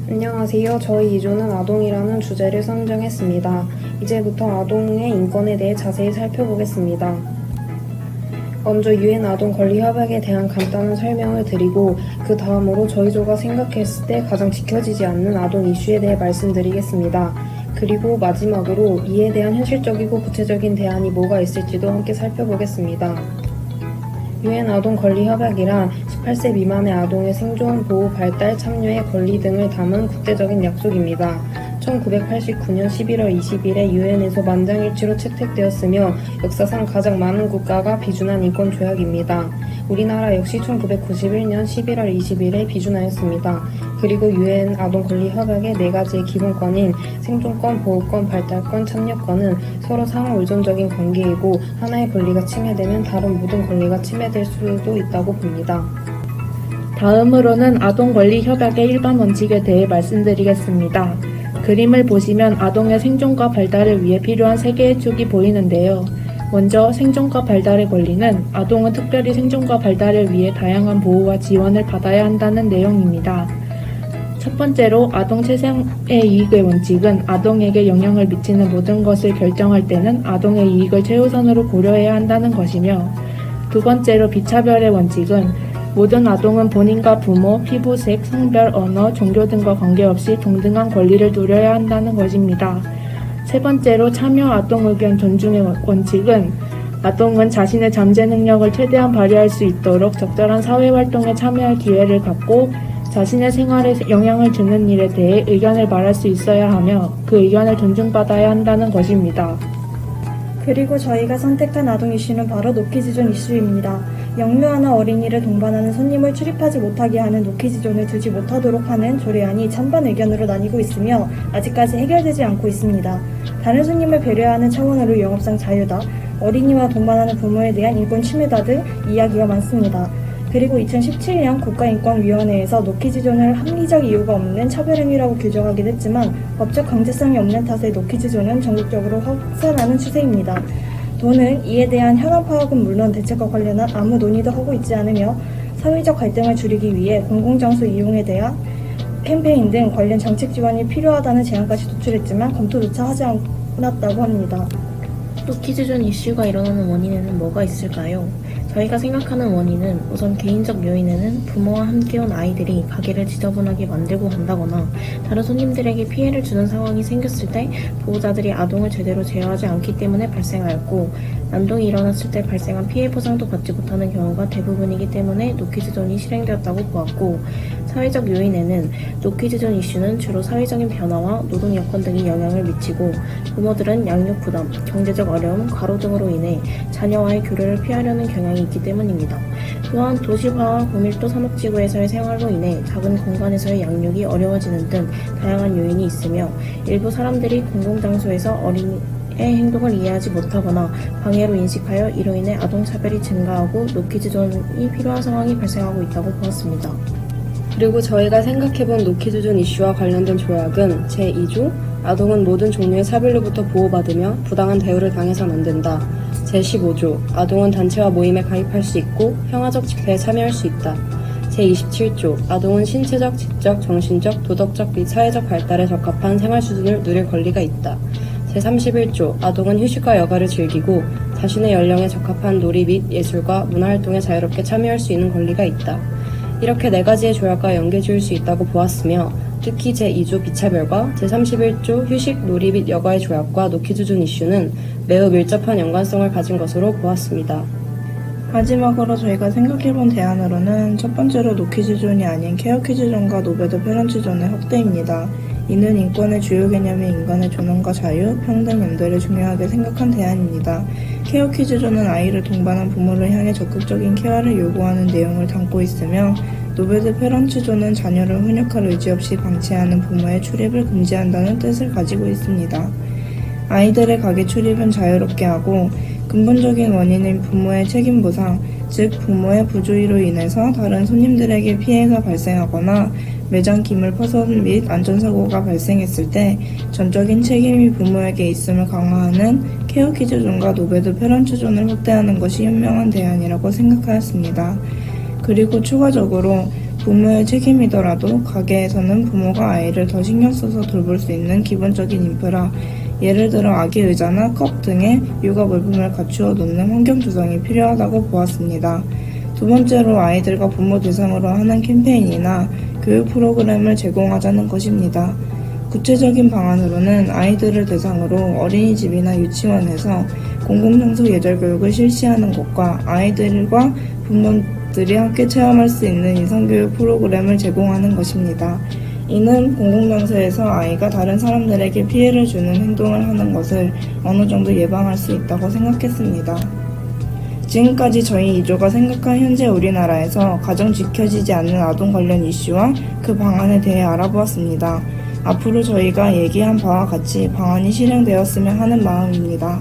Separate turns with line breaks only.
안녕하세요. 저희 2조는 아동이라는 주제를 선정했습니다. 이제부터 아동의 인권에 대해 자세히 살펴보겠습니다. 먼저 유엔 아동 권리 협약에 대한 간단한 설명을 드리고 그 다음으로 저희 조가 생각했을 때 가장 지켜지지 않는 아동 이슈에 대해 말씀드리겠습니다. 그리고 마지막으로 이에 대한 현실적이고 구체적인 대안이 뭐가 있을지도 함께 살펴보겠습니다. 유엔 아동 권리 협약이란 18세 미만의 아동의 생존, 보호, 발달, 참여의 권리 등을 담은 국제적인 약속입니다. 1989년 11월 20일에 유엔에서 만장일치로 채택되었으며 역사상 가장 많은 국가가 비준한 인권 조약입니다. 우리나라 역시 1991년 11월 20일에 비준하였습니다. 그리고 유엔 아동 권리 협약의 4가지의 기본권인 생존권, 보호권, 발달권, 참여권은 서로 상호 의존적인 관계이고 하나의 권리가 침해되면 다른 모든 권리가 침해될 수도 있다고 봅니다.
다음으로는 아동 권리 협약의 일반 원칙에 대해 말씀드리겠습니다. 그림을 보시면 아동의 생존과 발달을 위해 필요한 3개의 축이 보이는데요. 먼저 생존과 발달의 권리는 아동은 특별히 생존과 발달을 위해 다양한 보호와 지원을 받아야 한다는 내용입니다. 첫 번째로 아동 최상의 이익의 원칙은 아동에게 영향을 미치는 모든 것을 결정할 때는 아동의 이익을 최우선으로 고려해야 한다는 것이며, 두 번째로 비차별의 원칙은 모든 아동은 본인과 부모, 피부색, 성별, 언어, 종교 등과 관계없이 동등한 권리를 누려야 한다는 것입니다. 세 번째로 참여 아동 의견 존중의 원칙은 아동은 자신의 잠재 능력을 최대한 발휘할 수 있도록 적절한 사회활동에 참여할 기회를 갖고 자신의 생활에 영향을 주는 일에 대해 의견을 말할 수 있어야 하며 그 의견을 존중받아야 한다는 것입니다.
그리고 저희가 선택한 아동 이슈는 바로 노키즈존 이슈입니다. 영유아나 어린이를 동반하는 손님을 출입하지 못하게 하는 노키즈존을 두지 못하도록 하는 조례안이 찬반 의견으로 나뉘고 있으며 아직까지 해결되지 않고 있습니다. 다른 손님을 배려하는 차원으로 영업상 자유다, 어린이와 동반하는 부모에 대한 인권 침해다 등 이야기가 많습니다. 그리고 2017년 국가인권위원회에서 노키즈존을 합리적 이유가 없는 차별행위라고 규정하긴 했지만 법적 강제성이 없는 탓에 노키즈존은 전국적으로 확산하는 추세입니다. 도는 이에 대한 현황 파악은 물론 대책과 관련한 아무 논의도 하고 있지 않으며 사회적 갈등을 줄이기 위해 공공장소 이용에 대한 캠페인 등 관련 정책 지원이 필요하다는 제안까지 도출했지만 검토조차 하지 않았다고 합니다.
노키즈존 이슈가 일어나는 원인에는 뭐가 있을까요? 저희가 생각하는 원인은 우선 개인적 요인에는 부모와 함께 온 아이들이 가게를 지저분하게 만들고 간다거나 다른 손님들에게 피해를 주는 상황이 생겼을 때 보호자들이 아동을 제대로 제어하지 않기 때문에 발생하였고, 난동이 일어났을 때 발생한 피해 보상도 받지 못하는 경우가 대부분이기 때문에 노키즈존이 실행되었다고 보았고, 사회적 요인에는 노키즈존 이슈는 주로 사회적인 변화와 노동 여건 등이 영향을 미치고 부모들은 양육 부담, 경제적 어려움, 과로 등으로 인해 자녀와의 교류를 피하려는 경향이 있기 때문입니다. 또한 도시화와 고밀도 산업지구에서의 생활로 인해 작은 공간에서의 양육이 어려워지는 등 다양한 요인이 있으며, 일부 사람들이 공공장소에서 어린이의 행동을 이해하지 못하거나 방해로 인식하여 이로 인해 아동차별이 증가하고 노키즈존이 필요한 상황이 발생하고 있다고 보았습니다.
그리고 저희가 생각해본 노키즈존 이슈와 관련된 조약은 제2조 아동은 모든 종류의 차별로부터 보호받으며 부당한 대우를 당해서는 안 된다. 제15조 아동은 단체와 모임에 가입할 수 있고 평화적 집회에 참여할 수 있다. 제27조 아동은 신체적, 지적, 정신적, 도덕적 및 사회적 발달에 적합한 생활 수준을 누릴 권리가 있다. 제31조 아동은 휴식과 여가를 즐기고 자신의 연령에 적합한 놀이 및 예술과 문화활동에 자유롭게 참여할 수 있는 권리가 있다. 이렇게 4가지의 조약과 연계지을 수 있다고 보았으며, 특히 제2조 비차별과 제31조 휴식, 놀이 및 여가의 조약과 노키즈존 이슈는 매우 밀접한 연관성을 가진 것으로 보았습니다.
마지막으로 저희가 생각해본 대안으로는 첫 번째로 노키즈존이 아닌 케어키즈존과 노베드 페런츠존의 확대입니다. 이는 인권의 주요 개념인 인간의 존엄과 자유, 평등, 연대를 중요하게 생각한 대안입니다. 케어키즈존은 아이를 동반한 부모를 향해 적극적인 케어를 요구하는 내용을 담고 있으며, 노베드 페런츠존은 자녀를 훈육할 의지 없이 방치하는 부모의 출입을 금지한다는 뜻을 가지고 있습니다. 아이들의 가게 출입은 자유롭게 하고 근본적인 원인인 부모의 책임 보상, 즉 부모의 부주의로 인해서 다른 손님들에게 피해가 발생하거나 매장 기물 파손 및 안전사고가 발생했을 때 전적인 책임이 부모에게 있음을 강화하는 케어키즈존과 노베드 페런츠존을 확대하는 것이 현명한 대안이라고 생각하였습니다. 그리고 추가적으로 부모의 책임이더라도 가게에서는 부모가 아이를 더 신경 써서 돌볼 수 있는 기본적인 인프라, 예를 들어 아기 의자나 컵 등의 육아 물품을 갖추어 놓는 환경 조성이 필요하다고 보았습니다. 두 번째로 아이들과 부모 대상으로 하는 캠페인이나 교육 프로그램을 제공하자는 것입니다. 구체적인 방안으로는 아이들을 대상으로 어린이집이나 유치원에서 공공장소 예절 교육을 실시하는 것과 아이들과 부모들이 함께 체험할 수 있는 인성교육 프로그램을 제공하는 것입니다. 이는 공공장소에서 아이가 다른 사람들에게 피해를 주는 행동을 하는 것을 어느 정도 예방할 수 있다고 생각했습니다. 지금까지 저희 2조가 생각한 현재 우리나라에서 가장 지켜지지 않는 아동 관련 이슈와 그 방안에 대해 알아보았습니다. 앞으로 저희가 얘기한 바와 같이 방안이 실행되었으면 하는 마음입니다.